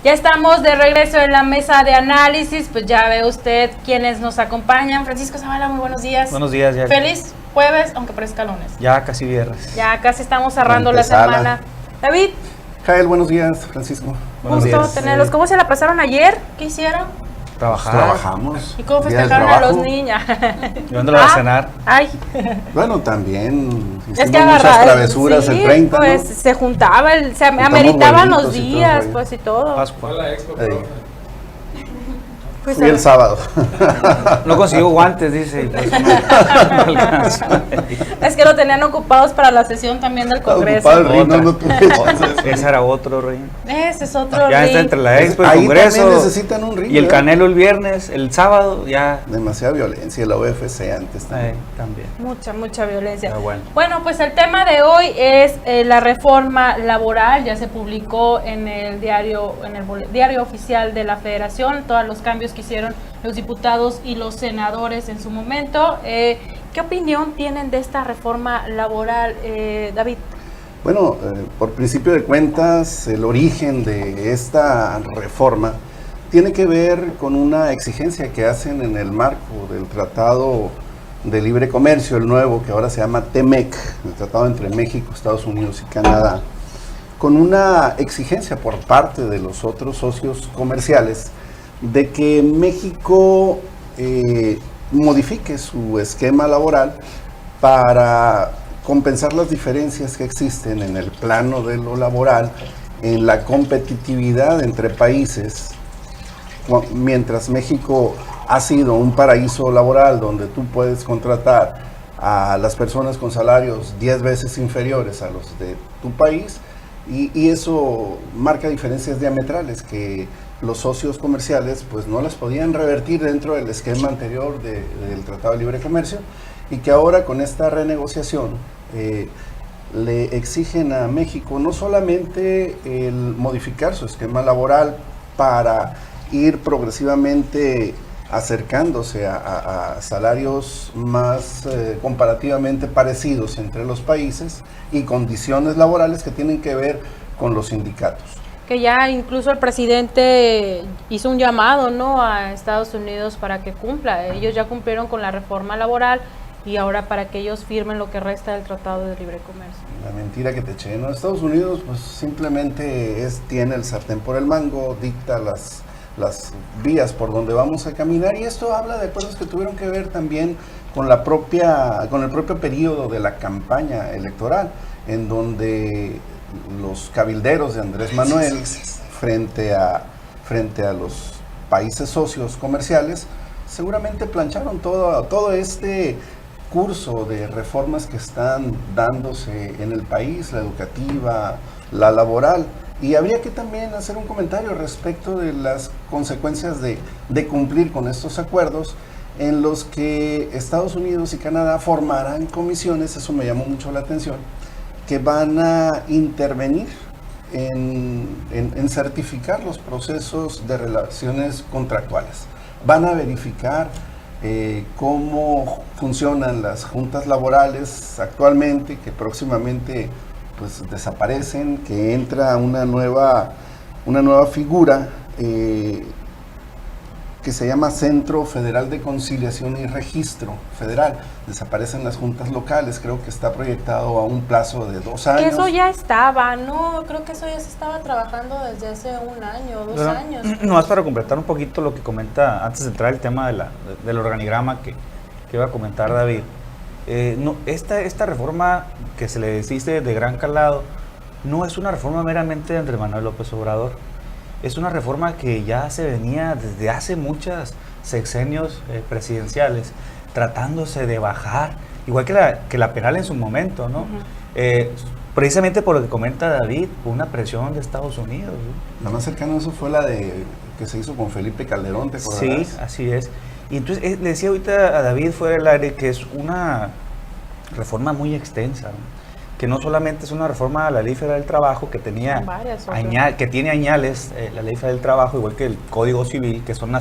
Ya estamos de regreso en la mesa de análisis, pues ya ve usted quienes nos acompañan. Francisco Zavala, muy buenos días. Buenos días, ya. Feliz jueves, aunque parezca lunes. Ya casi viernes. Ya casi estamos cerrando la semana. David. Jael, buenos días, Francisco. Buenos días. Tenerlos. ¿Cómo se la pasaron ayer? ¿Qué hicieron? Trabajamos. ¿Y cómo festejaron a los niños? ¿Y dónde la vas a cenar? Ay. Bueno, también Es que muchas travesuras sí, el 30, pues ¿no? se juntaba, se ameritaban los días, pues y todo. Pascua. Pues, fui el sábado. No consiguió guantes, dice. Y pues no alcanzó. Es que lo tenían ocupados para la sesión también del Congreso. Ocupado el ring, no tuve chance. Ese era otro ring. Ese es otro Ya ring. está entre la expo, el Ahí Congreso. también necesitan un ring. Y el ¿verdad? Canelo el viernes, el sábado, ya. Demasiada violencia, la UFC antes también. También. Mucha violencia. Pero bueno. Bueno, pues el tema de hoy es la reforma laboral. Ya se publicó en el diario oficial de la Federación, todos los cambios que hicieron los diputados y los senadores en su momento. ¿Qué opinión tienen de esta reforma laboral, David? Bueno, por principio de cuentas, el origen de esta reforma tiene que ver con una exigencia que hacen en el marco del Tratado de Libre Comercio, el nuevo, que ahora se llama TEMEC, el Tratado entre México, Estados Unidos y Canadá, con una exigencia por parte de los otros socios comerciales de que México modifique su esquema laboral para compensar las diferencias que existen en el plano de lo laboral, en la competitividad entre países. Mientras México ha sido un paraíso laboral donde tú puedes contratar a las personas con salarios 10 veces inferiores a los de tu país, y eso marca diferencias diametrales que los socios comerciales pues no las podían revertir dentro del esquema anterior del Tratado de Libre Comercio, y que ahora con esta renegociación le exigen a México no solamente el modificar su esquema laboral para ir progresivamente acercándose a salarios más comparativamente parecidos entre los países y condiciones laborales que tienen que ver con los sindicatos. Que ya incluso el presidente hizo un llamado, ¿no?, a Estados Unidos para que cumpla. Ellos ya cumplieron con la reforma laboral y ahora para que ellos firmen lo que resta del Tratado de Libre Comercio. La mentira que te eché, ¿no? Estados Unidos pues simplemente tiene el sartén por el mango, dicta las vías por donde vamos a caminar, y esto habla de cosas que tuvieron que ver también con el propio periodo de la campaña electoral, en donde los cabilderos de Andrés Manuel frente a los países socios comerciales seguramente plancharon todo este curso de reformas que están dándose en el país, la educativa, la laboral. Y habría que también hacer un comentario respecto de las consecuencias de cumplir con estos acuerdos, en los que Estados Unidos y Canadá formarán comisiones, eso me llamó mucho la atención, que van a intervenir en certificar los procesos de relaciones contractuales. Van a verificar cómo funcionan las juntas laborales actualmente, que próximamente pues desaparecen, que entra una nueva figura que se llama Centro Federal de Conciliación y Registro Federal. Desaparecen las juntas locales, creo que está proyectado a un plazo de 2 años. Que eso ya estaba, ¿no? Creo que eso ya se estaba trabajando desde hace 1 año, 2 años. Nomás para completar un poquito lo que comenta, antes de entrar el tema del organigrama que iba a comentar David. Esta reforma que se le dice de gran calado no es una reforma meramente de Andrés Manuel López Obrador. Es una reforma que ya se venía desde hace muchos sexenios presidenciales tratándose de bajar, igual que la penal en su momento, ¿no? Precisamente por lo que comenta David, una presión de Estados Unidos, ¿no? La más cercana a eso fue la que se hizo con Felipe Calderón, ¿te acuerdas? Sí, así es. Y entonces le decía ahorita a David fuera del aire que es una reforma muy extensa, ¿no? Que no solamente es una reforma a la Ley Federal del Trabajo, que tiene añales la Ley Federal del Trabajo, igual que el Código Civil, que son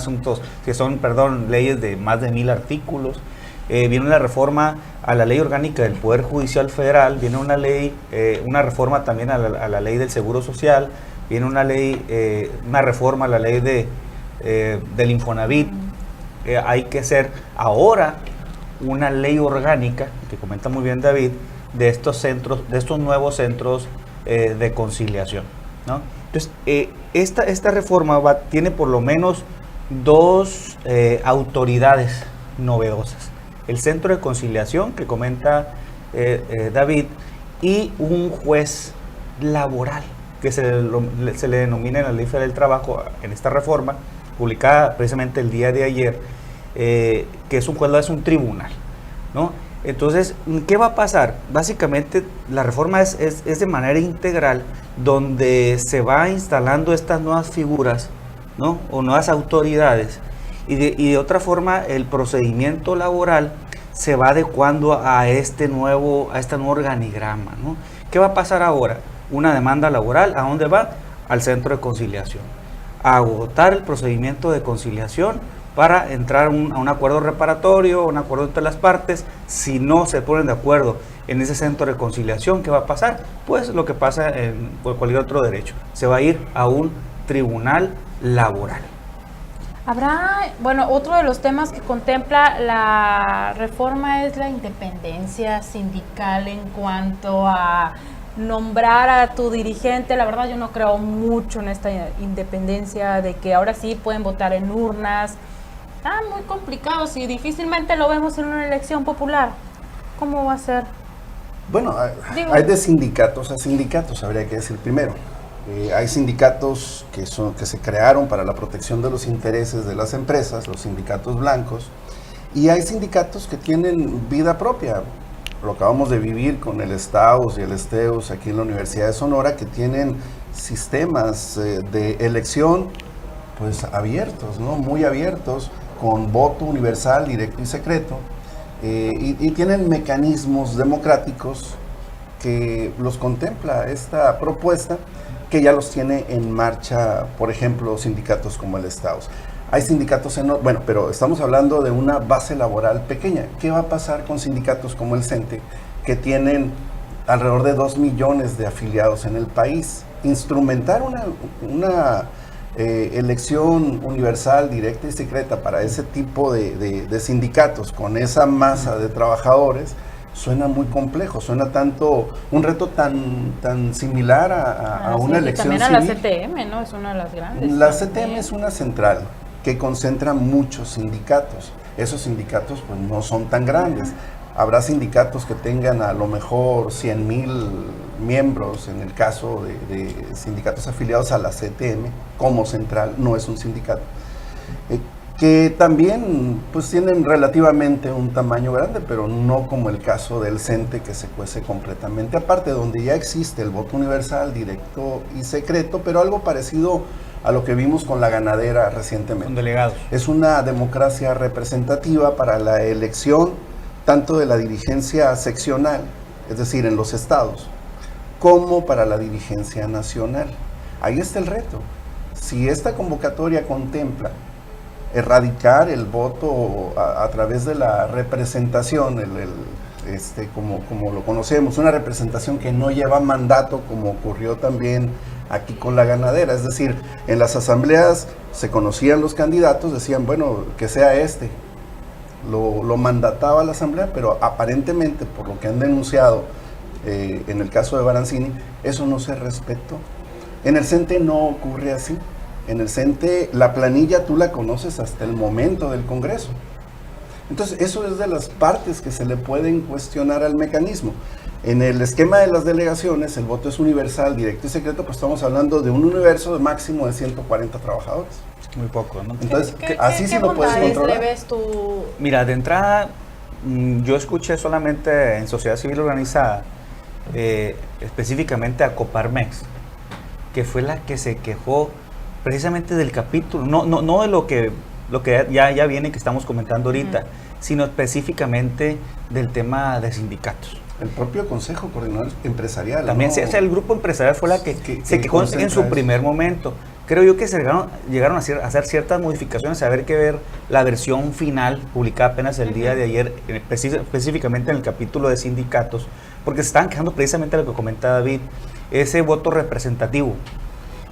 leyes de más de 1000 artículos, viene una reforma a la ley orgánica del Poder Judicial Federal, viene una ley, una reforma también a la ley del Seguro Social, viene una ley, una reforma a la ley del Infonavit. Hay que hacer ahora una ley orgánica, que comenta muy bien David, de estos centros, de estos nuevos centros de conciliación, ¿no? Entonces, esta reforma tiene por lo menos dos autoridades novedosas. El centro de conciliación, que comenta David, y un juez laboral, que se le denomina en la Ley Federal del Trabajo, en esta reforma, publicada precisamente el día de ayer, que es un juez, es un tribunal, ¿no? Entonces, ¿qué va a pasar? Básicamente, la reforma es de manera integral, donde se va instalando estas nuevas figuras, ¿no? O nuevas autoridades, y de otra forma, el procedimiento laboral se va adecuando a este nuevo organigrama, ¿no? ¿Qué va a pasar ahora? Una demanda laboral, ¿a dónde va? Al centro de conciliación. A agotar el procedimiento de conciliación para entrar a un acuerdo reparatorio, un acuerdo entre las partes. Si no se ponen de acuerdo en ese centro de conciliación, ¿qué va a pasar? Pues lo que pasa en cualquier otro derecho. Se va a ir a un tribunal laboral. Habrá, bueno, otro de los temas que contempla la reforma es la independencia sindical en cuanto a nombrar a tu dirigente. La verdad, yo no creo mucho en esta independencia de que ahora sí pueden votar en urnas. Está muy complicado, si difícilmente lo vemos en una elección popular. ¿Cómo va a ser? Bueno, hay de sindicatos a sindicatos, habría que decir primero. Hay sindicatos que se crearon para la protección de los intereses de las empresas, los sindicatos blancos, y hay sindicatos que tienen vida propia. Lo acabamos de vivir con el STAUS y el STEUS aquí en la Universidad de Sonora, que tienen sistemas de elección pues abiertos, ¿no? Muy abiertos, con voto universal, directo y secreto, y tienen mecanismos democráticos que los contempla esta propuesta, que ya los tiene en marcha, por ejemplo, sindicatos como el STAUS. Hay sindicatos bueno, pero estamos hablando de una base laboral pequeña. ¿Qué va a pasar con sindicatos como el CENTE, que tienen alrededor de 2 millones de afiliados en el país? Instrumentar una elección universal, directa y secreta para ese tipo de sindicatos con esa masa de trabajadores suena muy complejo, suena tanto un reto tan similar a una elección civil. También a civil. la CTM, ¿no? Es una de las grandes. La CTM es una central que concentra muchos sindicatos. Esos sindicatos pues no son tan grandes. Habrá sindicatos que tengan a lo mejor 100,000 miembros, en el caso de sindicatos afiliados a la CTM, como central, no es un sindicato, que también pues tienen relativamente un tamaño grande, pero no como el caso del CENTE, que se cuece completamente aparte, donde ya existe el voto universal, directo y secreto, pero algo parecido a lo que vimos con la ganadera recientemente. Con delegados. Es una democracia representativa para la elección tanto de la dirigencia seccional, es decir, en los estados, como para la dirigencia nacional. Ahí está el reto. Si esta convocatoria contempla erradicar el voto a través de la representación, como lo conocemos, una representación que no lleva mandato, como ocurrió también aquí con la ganadera, es decir, en las asambleas se conocían los candidatos, decían, bueno, que sea este, lo mandataba la asamblea, pero aparentemente, por lo que han denunciado en el caso de Barancini, eso no se respetó. En el CENTE no ocurre así. En el CENTE la planilla tú la conoces hasta el momento del Congreso. Entonces, eso es de las partes que se le pueden cuestionar al mecanismo. En el esquema de las delegaciones, el voto es universal, directo y secreto, pues estamos hablando de un universo de máximo de 140 trabajadores. Muy poco, ¿no? Entonces, así sí lo puedes controlar. ¿Le ves tú? Mira, de entrada, yo escuché solamente en Sociedad Civil Organizada, específicamente a Coparmex, que fue la que se quejó precisamente del capítulo, no de lo que ya viene que estamos comentando ahorita, sino específicamente del tema de sindicatos. El propio Consejo Coordinador Empresarial. También, ¿no? el grupo empresarial fue la que se quejó en su primer momento, creo yo que se llegaron a hacer ciertas modificaciones, a ver que ver la versión final, publicada apenas el día de ayer, específicamente en el capítulo de sindicatos, porque se estaban quejando precisamente de lo que comenta David, ese voto representativo.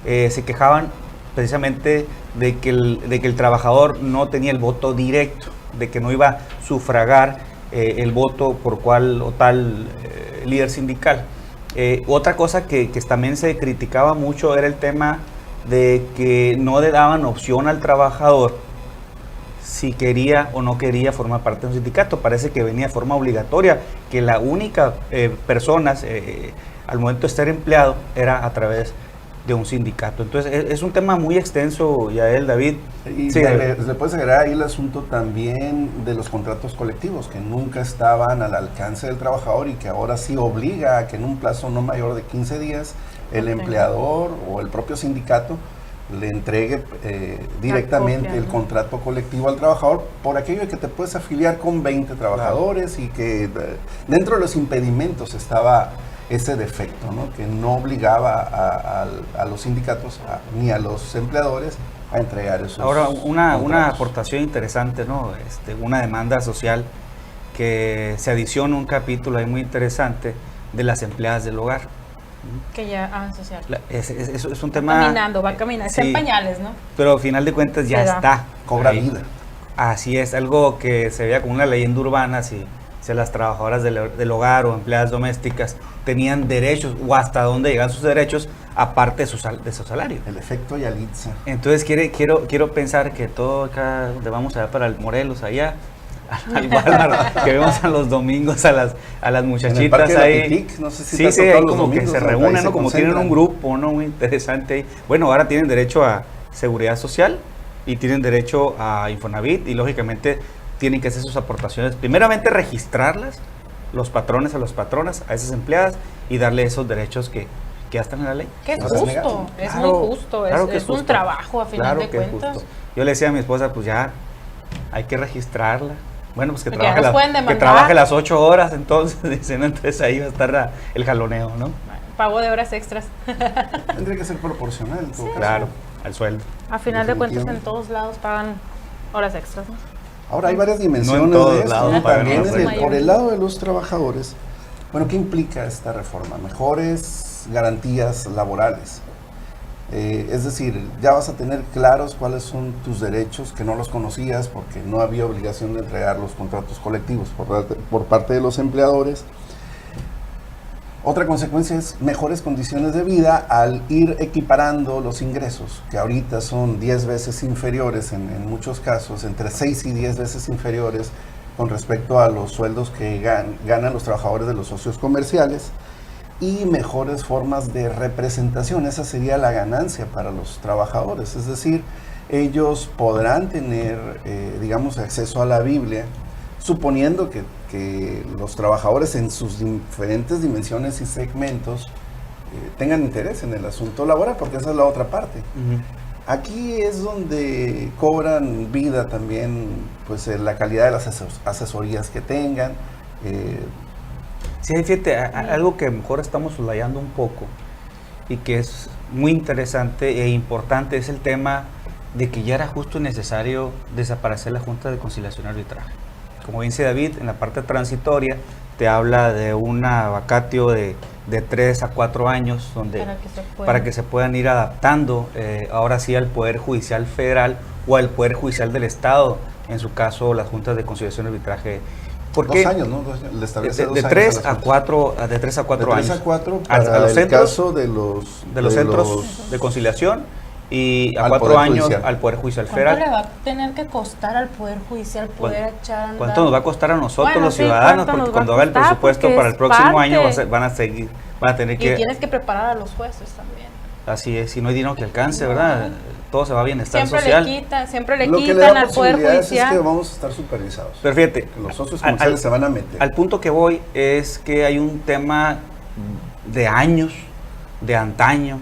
Se quejaban precisamente de que el trabajador no tenía el voto directo, de que no iba a sufragar el voto por cual o tal líder sindical. Otra cosa que también se criticaba mucho era el tema de que no le daban opción al trabajador si quería o no quería formar parte de un sindicato. Parece que venía de forma obligatoria, que la única persona al momento de estar empleado era a través de un sindicato. Entonces es un tema muy extenso, Yael, David. Y sí, le puedes agregar ahí el asunto también de los contratos colectivos, que nunca estaban al alcance del trabajador y que ahora sí obliga a que en un plazo no mayor de 15 días el empleador o el propio sindicato le entregue directamente el contrato colectivo al trabajador, por aquello de que te puedes afiliar con 20 trabajadores y que dentro de los impedimentos estaba ese defecto, ¿no? Que no obligaba a los sindicatos ni a los empleadores a entregar esos Ahora, una contratos. aportación interesante, ¿no? Una demanda social que se adiciona un capítulo ahí muy interesante de las empleadas del hogar. Que ya, social. Es un tema... Va caminando, está en sí, pañales, ¿no? pero al final de cuentas ya está. Cobra ahí. vida. Así es, algo que se veía como una leyenda urbana, si las trabajadoras del hogar o empleadas domésticas tenían derechos o hasta dónde llegan sus derechos aparte de su salario. El efecto Yalitza. Entonces quiero pensar que todo acá donde vamos allá para el Morelos, allá, al Walmart, que vemos a los domingos a las muchachitas en el parque ahí. de la Pitic, no sé si sí, te ha ahí tocado los como que domingos, se ahí reúnen, se ¿no? Como tienen concentran. un grupo, ¿no? Muy interesante ahí. Bueno, ahora tienen derecho a seguridad social y tienen derecho a Infonavit y lógicamente tienen que hacer sus aportaciones. Primeramente registrarlas, los patrones a las patronas, a esas empleadas y darle esos derechos que ya están en la ley. Que es No seas justo, negativo. es Claro, muy justo, claro que es un justo. trabajo a final Claro de que es cuentas. justo. Yo le decía a mi esposa, pues ya hay que registrarla. Bueno, pues que Porque ya trabaje, nos pueden demandar. que trabaje las 8 horas, entonces, dicen, entonces ahí va a estar el jaloneo, ¿no? Pago de horas extras. Tendría que ser proporcional en todo caso. Claro, al sueldo. A final de cuentas en Definitivamente. todos lados pagan horas extras, ¿no? Ahora hay varias dimensiones No en todos de esto, lados ¿no? pagan También horas extras. por el lado de los trabajadores. Bueno, ¿qué implica esta reforma? Mejores garantías laborales. Es decir, ya vas a tener claros cuáles son tus derechos, que no los conocías porque no había obligación de entregar los contratos colectivos por parte de los empleadores. Otra consecuencia es mejores condiciones de vida al ir equiparando los ingresos, que ahorita son 10 veces inferiores en muchos casos, entre 6 y 10 veces inferiores con respecto a los sueldos que ganan los trabajadores de los socios comerciales, y mejores formas de representación. Esa sería la ganancia para los trabajadores, es decir, ellos podrán tener, digamos, acceso a la Biblia, suponiendo que los trabajadores en sus diferentes dimensiones y segmentos tengan interés en el asunto laboral, porque esa es la otra parte. Aquí es donde cobran vida también, pues, la calidad de las asesorías que tengan. Sí, fíjate, algo que mejor estamos soslayando un poco y que es muy interesante e importante es el tema de que ya era justo y necesario desaparecer la Junta de Conciliación y Arbitraje. Como dice David, en la parte transitoria te habla de una vacatio de 3 a 4 años donde, para que se puedan ir adaptando ahora sí al Poder Judicial Federal o al Poder Judicial del Estado, en su caso las Juntas de Conciliación y Arbitraje. ¿Por 2 años? años, ¿no? Le establece De 2 3 años a 4 años. De 3 a 4 A para los el centros, caso de los centros de conciliación y a al 4 Poder años Judicial. al Poder Judicial ¿Cuánto Federal. le va a tener que costar al Poder Judicial poder echar a andar? ¿Cuánto nos va a costar a nosotros, Bueno, los sí, ciudadanos? ¿cuánto Porque nos va cuando a haga el costar? presupuesto Porque para el es próximo año parte. van a tener Y que... tienes que preparar a los jueces también. Así es, si no hay dinero que alcance, ¿verdad? Todo se va a bienestar Siempre social. siempre le Lo que le quitan da al Poder posibilidades es que Judicial. vamos a estar supervisados. Pero fíjate, Que los socios al- comerciales se van a meter. al punto que voy es que hay un tema de años, de antaño,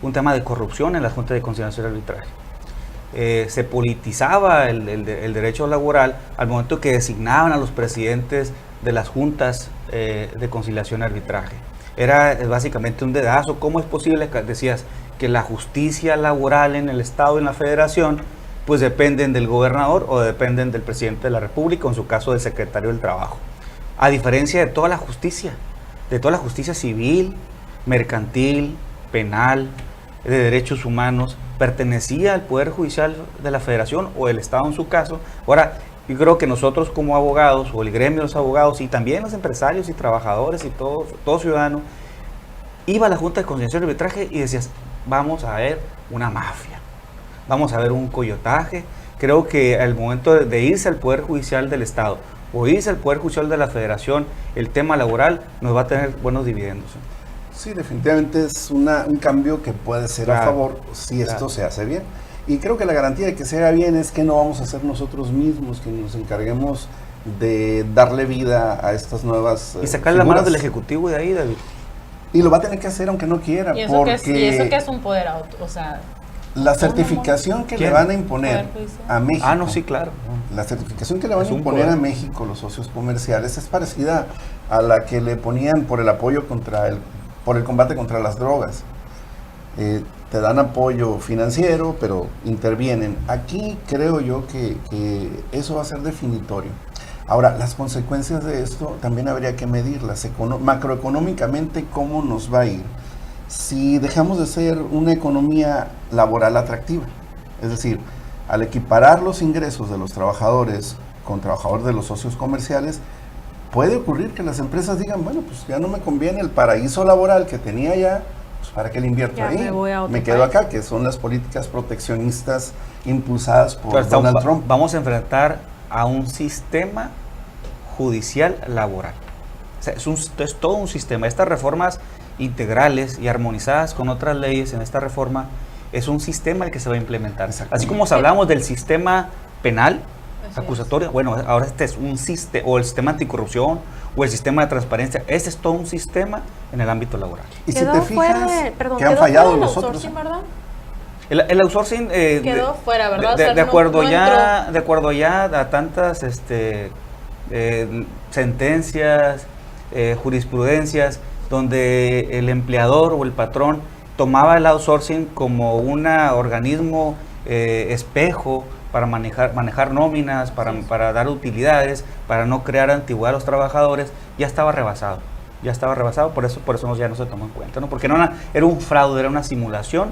un tema de corrupción en la Junta de Conciliación y Arbitraje. Se politizaba el derecho laboral al momento que designaban a los presidentes de las juntas de conciliación y arbitraje. Era básicamente un dedazo. ¿Cómo es posible, decías, que la justicia laboral en el Estado y en la Federación pues dependen del gobernador o dependen del presidente de la República, o en su caso del secretario del Trabajo. A diferencia de toda la justicia civil, mercantil, penal, de derechos humanos, pertenecía al Poder Judicial de la Federación o del Estado en su caso. Ahora, yo creo que nosotros como abogados, o el gremio de los abogados, y también los empresarios y trabajadores y todo ciudadano, iba a la Junta de Conciliación y Arbitraje y decías, vamos a ver una mafia, vamos a ver un coyotaje. Creo que al momento de irse al Poder Judicial del Estado o irse al Poder Judicial de la Federación, el tema laboral nos va a tener buenos dividendos. Sí, definitivamente es un cambio que puede ser a favor si esto se hace bien. Y creo que la garantía de que se haga bien es que no vamos a ser nosotros mismos que nos encarguemos de darle vida a estas nuevas y sacar las manos del Ejecutivo de ahí, David. Y lo va a tener que hacer aunque no quiera. ¿Y eso que es un poder o sea, la certificación que le van a imponer a México. Ah, no, sí, claro. La certificación que le van a imponer a México los socios comerciales es parecida a la que le ponían por el apoyo por el combate contra las drogas. Te dan apoyo financiero, pero intervienen. Aquí creo yo que eso va a ser definitorio. Ahora, las consecuencias de esto también habría que medirlas macroeconómicamente, cómo nos va a ir si dejamos de ser una economía laboral atractiva. Es decir, al equiparar los ingresos de los trabajadores con trabajadores de los socios comerciales, puede ocurrir que las empresas digan, bueno, pues ya no me conviene el paraíso laboral que tenía ya, pues ¿para qué le invierto ahí? Me quedo acá, que son las políticas proteccionistas impulsadas por Donald Trump. Vamos a enfrentar a un sistema judicial laboral. O sea, es todo un sistema. Estas reformas integrales y armonizadas con otras leyes en esta reforma es un sistema el que se va a implementar. Así como hablamos del sistema penal acusatorio, bueno, ahora este es un sistema, o el sistema anticorrupción, o el sistema de transparencia. Este es todo un sistema en el ámbito laboral. Y si te fijas que han fallado los otros. ¿Verdad? El outsourcing quedó fuera, ¿verdad? De acuerdo ya a tantas sentencias, jurisprudencias, donde el empleador o el patrón tomaba el outsourcing como un organismo espejo para manejar nóminas, para dar utilidades, para no crear antigüedad a los trabajadores, ya estaba rebasado, por eso ya no se tomó en cuenta, ¿no? Porque era un fraude, era una simulación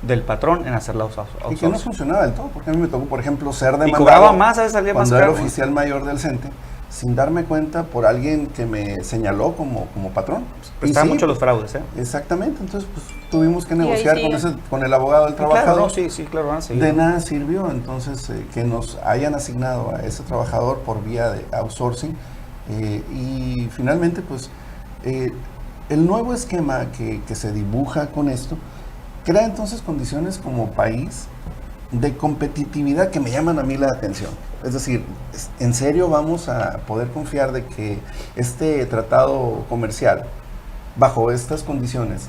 del patrón en hacer la outsourcing. Y que no funcionaba del todo, porque a mí me tocó, por ejemplo, ser demandado. Y cobraba más, a veces salía más caro. Cuando era oficial mayor del CENTE, sin darme cuenta por alguien que me señaló como patrón. Pues estaban mucho los fraudes, ¿eh? Exactamente, entonces pues tuvimos que negociar con el abogado del trabajador. Claro, no, de nada sirvió, entonces que nos hayan asignado a ese trabajador por vía de outsourcing y finalmente pues el nuevo esquema que se dibuja con esto crea entonces condiciones como país de competitividad que me llaman a mí la atención. Es decir, ¿en serio vamos a poder confiar de que este tratado comercial, bajo estas condiciones,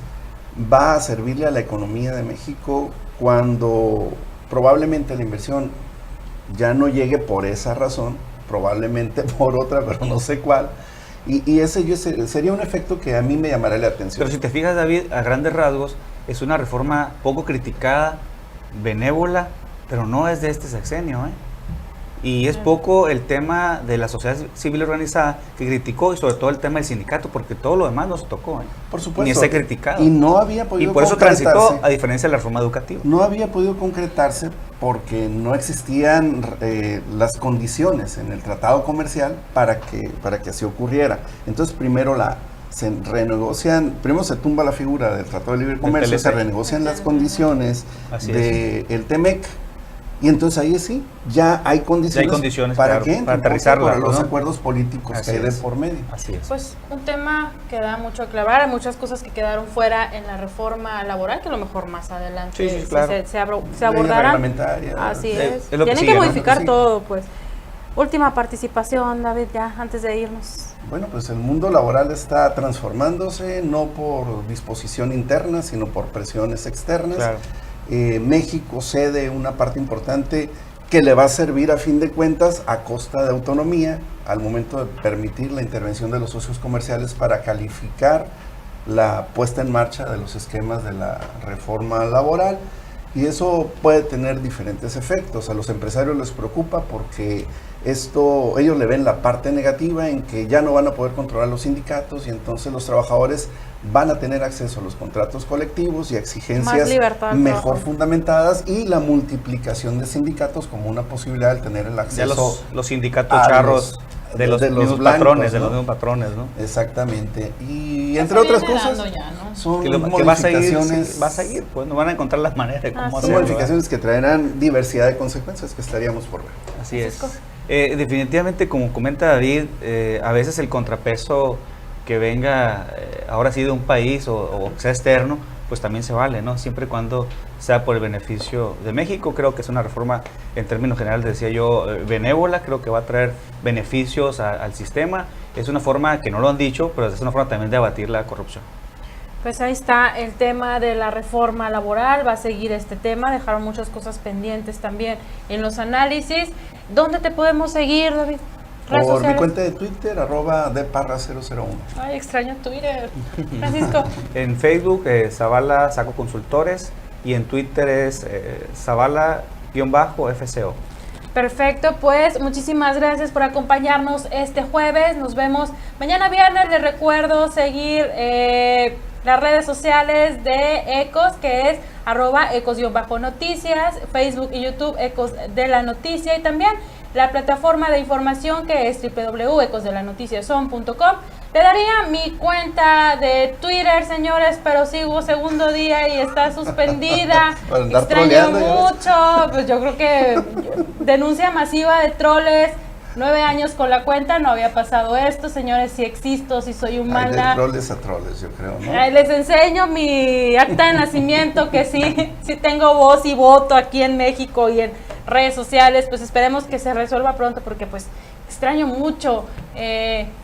va a servirle a la economía de México cuando probablemente la inversión ya no llegue por esa razón, probablemente por otra, pero no sé cuál? Y ese sería un efecto que a mí me llamaría la atención. Pero si te fijas, David, a grandes rasgos, es una reforma poco criticada, benévola, pero no es de este sexenio, ¿eh? Y es poco el tema de la sociedad civil organizada que criticó, y sobre todo el tema del sindicato, porque todo lo demás no se tocó, ¿eh? Por supuesto. Ni se criticado. Y no había podido concretarse. Y por eso transitó, a diferencia de la reforma educativa. No había podido concretarse porque no existían las condiciones en el tratado comercial para que así ocurriera. Entonces primero se renegocian, primero se tumba la figura del Tratado de Libre Comercio, se renegocian las condiciones del TEMEC, y entonces ahí sí, ya hay condiciones para que para aterrizarla, los acuerdos políticos que hay de por medio. Así es. Pues un tema que da mucho a aclarar, hay muchas cosas que quedaron fuera en la reforma laboral, que a lo mejor más adelante se abordarán. Así es. Tienen que modificar todo, pues. Última participación, David, ya antes de irnos. Bueno, pues el mundo laboral está transformándose, no por disposición interna, sino por presiones externas. Claro. México cede una parte importante que le va a servir a fin de cuentas a costa de autonomía al momento de permitir la intervención de los socios comerciales para calificar la puesta en marcha de los esquemas de la reforma laboral. Y eso puede tener diferentes efectos. A los empresarios les preocupa porque ellos le ven la parte negativa en que ya no van a poder controlar los sindicatos y entonces los trabajadores van a tener acceso a los contratos colectivos y a exigencias mejor fundamentadas, y la multiplicación de sindicatos como una posibilidad de tener el acceso. Ya los sindicatos charros de los mismos blancos, patrones, ¿no? De los mismos patrones, ¿no? Exactamente. Y entre otras cosas, ya, ¿no? son que modificaciones. Va a seguir, pues no van a encontrar las maneras de cómo hacerlo. Son modificaciones que traerán diversidad de consecuencias que estaríamos por ver. Así es. Definitivamente, como comenta David, a veces el contrapeso que venga ahora sí de un país o que sea externo, pues también se vale, ¿no? Siempre y cuando sea por el beneficio de México. Creo que es una reforma, en términos generales, decía yo, benévola. Creo que va a traer beneficios al sistema. Es una forma que no lo han dicho, pero es una forma también de abatir la corrupción. Pues ahí está el tema de la reforma laboral, va a seguir este tema, dejaron muchas cosas pendientes también en los análisis. ¿Dónde te podemos seguir, David? Por mi cuenta de Twitter, @deparra001. Ay, extraño Twitter. Francisco. En Facebook, Zavala Saco Consultores, y en Twitter es Zavala_FCO. Perfecto, pues muchísimas gracias por acompañarnos este jueves. Nos vemos mañana viernes. Les recuerdo seguir las redes sociales de Ecos, que es @ecos_noticias, Facebook y YouTube Ecos de la Noticia, y también la plataforma de información que es www.ecosdelanoticiason.com. Le daría mi cuenta de Twitter, señores, pero sigo segundo día y está suspendida. Extraño mucho, pues yo creo que denuncia masiva de troles. 9 años con la cuenta, no había pasado esto, señores. Si existo, si soy humana. De troles a troles, yo creo, ¿no? Les enseño mi acta de nacimiento, que sí tengo voz y voto aquí en México y en redes sociales. Pues esperemos que se resuelva pronto, porque pues extraño mucho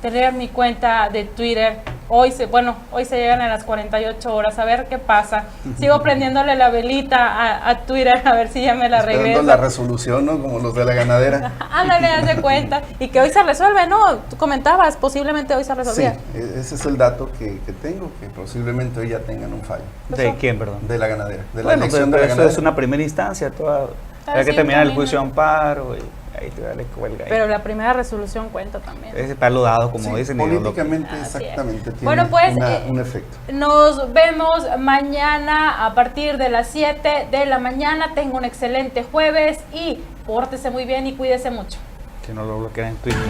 tener mi cuenta de Twitter. Hoy se llegan a las 48 horas, a ver qué pasa. Sigo prendiéndole la velita a Twitter, a ver si ya me la regreso. Esperando la resolución, ¿no? Como los de la ganadera. Ándale, haz de cuenta. Y que hoy se resuelve, ¿no? Tú comentabas, posiblemente hoy se resolvía. Sí, ese es el dato que tengo, que posiblemente hoy ya tengan un fallo. ¿De quién, perdón? De la ganadera. De la Bueno, elección pero de la eso ganadera. es una primera instancia. Hay que terminar el juicio de amparo. Ahí te vale cuelga. Pero la primera resolución cuenta también. Ese palo dado, como dicen. Políticamente, exactamente, tiene bueno, pues, un efecto. Nos vemos mañana a partir de las 7 de la mañana. Tengo un excelente jueves y pórtese muy bien y cuídese mucho. Que no lo bloqueen en Twitter.